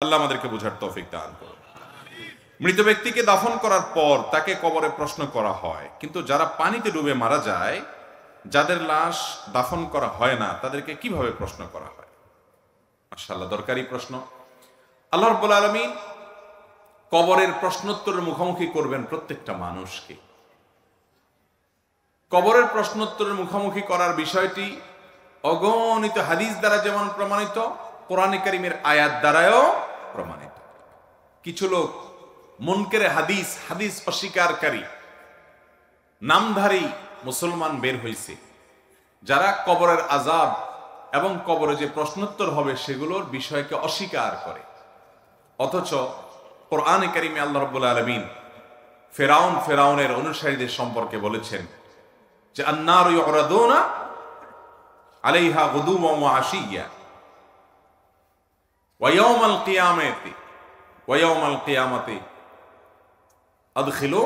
আল্লাহ আমাদেরকে বোঝার তৌফিক দান করুন। মৃত ব্যক্তিকে দাফন করার পর তাকে কবরে প্রশ্ন করা হয়, কিন্তু যারা পানিতে ডুবে মারা যায়, যাদের লাশ দাফন করা হয় না, তাদেরকে কিভাবে প্রশ্ন করা হয়? মাশাআল্লাহ, দরকারি প্রশ্ন। আল্লাহ রাব্বুল আলামিন কবরের প্রশ্নোত্তরের মুখোমুখি করবেন প্রত্যেকটা মানুষকে। কবরের প্রশ্নোত্তরের মুখোমুখি করার বিষয়টি অগণিত হাদিস দ্বারা যেমন প্রমাণিত, কোরআনে কারীমের আয়াত দ্বারাও প্রমাণিত। কিছু লোক মুনকারে হাদিস, হাদিস অস্বীকারী নামধারী মুসলমান বের হয়েছে, যারা কবরের আযাব এবং কবরে যে প্রশ্নোত্তর হবে সেগুলোর বিষয়কে অস্বীকার করে। অথচ কোরআনে কারীমে আল্লাহ রাব্বুল আলামিন ফেরাউনের অনুসারীদের সম্পর্কে বলেছেন যে আন্নারু ইউরাদুনা আলাইহা গুদুওয়ান ওয়া আশিয়্যা ওয়া ইয়াওমাল কিয়ামাতি আদখিলু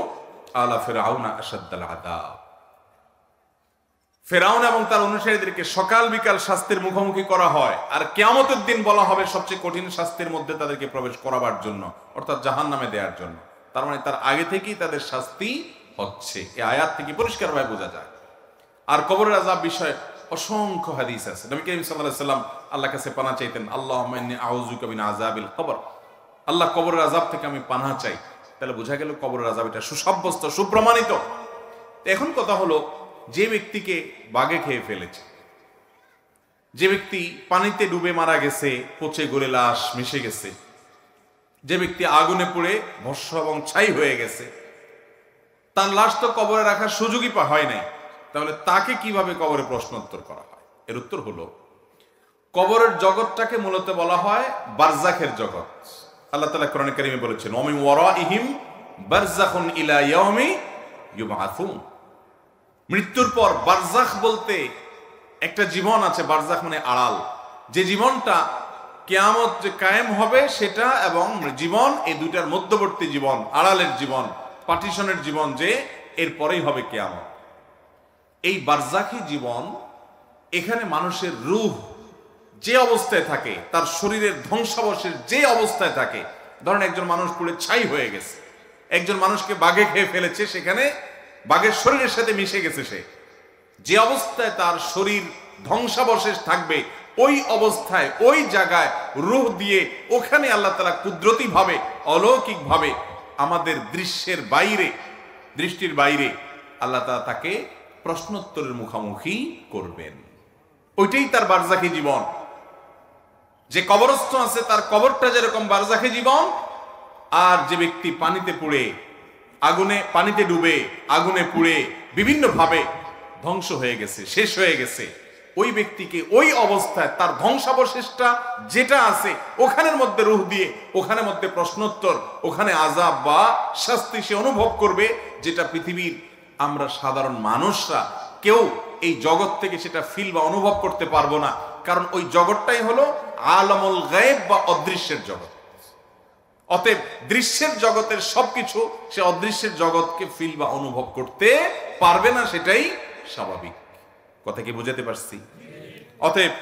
আলা ফিরআউনা আশাদ্দাল আযাব। ফেরাউন এবং তার অনুসারীদেরকে সকাল বিকাল শাস্তির মুখোমুখি করা হয়, আর কিয়ামতের দিন বলা হবে সবচেয়ে কঠিন শাস্তির মধ্যে তাদেরকে প্রবেশ করাবার জন্য, অর্থাৎ জাহান্নামে দেওয়ার জন্য। তার মানে তার আগে থেকেই তাদের শাস্তি হচ্ছে। এই আয়াত থেকে পরিষ্কারভাবে বোঝা যায়। আর কবরের আযাব বিষয়ে অসংখ্য হাদিস আছে। নবী করিম সাল্লাল্লাহু আলাইহি ওয়াসাল্লাম আল্লাহর কাছে পানাহ চাইতেন, আল্লাহুম্মা ইন্নী আউযুকা মিন আযাবিল কবর। আল্লাহ, কবরের আযাব থেকে আমি পানাহ চাই। তাহলে বোঝা গেল কবরের আযাব এটা সুসাব্যস্ত, সুপ্রমাণিত। এখন কথা হলো, যে ব্যক্তিকে বাঘে খেয়ে ফেলেছে, যে ব্যক্তি পানিতে ডুবে মারা গেছে, পচে গলে লাশ মিশে গেছে, যে ব্যক্তি আগুনে পুড়ে ভস্ম এবং ছাই হয়ে গেছে, তার লাশ তো কবরে রাখার সুযোগই হয় নাই। তাহলে তাকে কিভাবে কবরে প্রশ্নোত্তর করা হয়? এর উত্তর হলো, কবরের জগৎটাকে মূলত বলা হয় বারজাখের জগৎ। আল্লাহ তাআলা কোরআনে কারীমে বলেছেন, ওয়া মিন ওয়ারাইহিম বারযাখুন ইলা ইয়াউমি ইউবআসুন। মৃত্যুর পর বারজাখ বলতে একটা জীবন আছে। বারজাখ মানে আড়াল, যে জীবনটা কিয়ামত যে কায়েম হবে সেটা, এবং জীবন, এই দুইটার মধ্যবর্তী জীবন, আড়ালের জীবন, পার্টিশনের জীবন, যে এরপরেই হবে কিয়ামত। এই বারজাখী জীবন, এখানে মানুষের রূহ যে অবস্থায় থাকে, তার শরীরের ধ্বংসাবশেষ যে অবস্থায় থাকে, ধরেন একজন মানুষ পুড়ে ছাই হয়ে গেছে, একজন মানুষকে বাঘে খেয়ে ফেলেছে, সেখানে বাঘের শরীরের সাথে মিশে গেছে, সে যে অবস্থায় তার শরীর ধ্বংসাবশেষ থাকবে, ওই অবস্থায় ওই জায়গায় রূহ দিয়ে ওখানে আল্লাহ তাআলা কুদরতি ভাবে, অলৌকিক ভাবে, আমাদের দৃষ্টির বাইরে আল্লাহ তাআলা তাকে প্রশ্নোত্তরের মুখোমুখি করবেন। ওইটাই তার বারজাখী জীবন। যে কবরস্থ আছে তার কবরটা যেরকম বারজাখী জীবন, আর যে ব্যক্তি পানিতে পুড়ে, পানিতে ডুবে আগুনে পুড়ে বিভিন্ন ভাবে ধ্বংস হয়ে গেছে, শেষ হয়ে গেছে, ওই ব্যক্তিকে ওই অবস্থায় তার ধ্বংসাবশেষটা যেটা আছে ওখানের মধ্যে রূহ দিয়ে, ওখানের মধ্যে প্রশ্নোত্তর, ওখানে আযাব বা শাস্তি সে অনুভব করবে, যেটা পৃথিবীর আমরা সাধারণ মানুষরা কেউ এই জগৎ থেকে সেটা ফিল বা অনুভব করতে পারবো না। কারণ ওই জগৎটাই হলো আলামুল গায়ব বা অদৃশ্যের জগৎ। অতএব দৃশ্যের জগতের সবকিছু সে অদৃশ্যের জগৎকে ফিল বা অনুভব করতে পারবে না, সেটাই স্বাভাবিক। কথা কি বুঝাতে পারছি? অতএব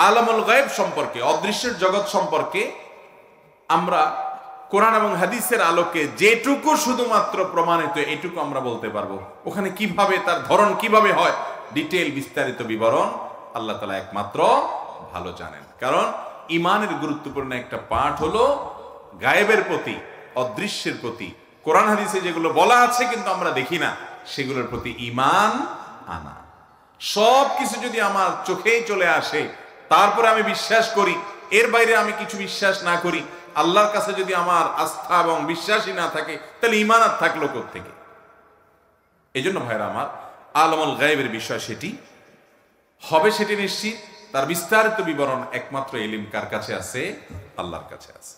আলামুল গায়ব সম্পর্কে, অদৃশ্যের জগৎ সম্পর্কে আমরা কোরআন এবং হাদিসের আলোকে যেটুকু শুধুমাত্র প্রমাণিত, এটুকু আমরা বলতে পারবো। ওখানে কিভাবে, তার ধরন কিভাবে হয়, ডিটেইল বিস্তারিত বিবরণ আল্লাহ তাআলা একমাত্র ভালো জানেন। কারণ ঈমানের গুরুত্বপূর্ণ একটা পাঠ হলো গায়েবের প্রতি, অদৃশ্যের প্রতি, কোরআন হাদিসে যেগুলো বলা আছে কিন্তু আমরা দেখি না, সেগুলোর প্রতি ঈমান আনা। সব কিছু যদি আমার চোখেই চলে আসে, তারপরে আমি বিশ্বাস করি, এর বাইরে আমি কিছু বিশ্বাস না করি, আল্লাহর কাছে যদি আমার আস্থা এবং বিশ্বাসই না থাকে, তাহলে ঈমান আর থাকলো কোত্থেকে? এই জন্য ভাইরা আমার, আলামুল গায়বের বিষয় সেটি হবে, সেটি নিশ্চিত। তার বিস্তারিত বিবরণ একমাত্র ইলম কার কাছে আছে? আল্লাহর কাছে আছে।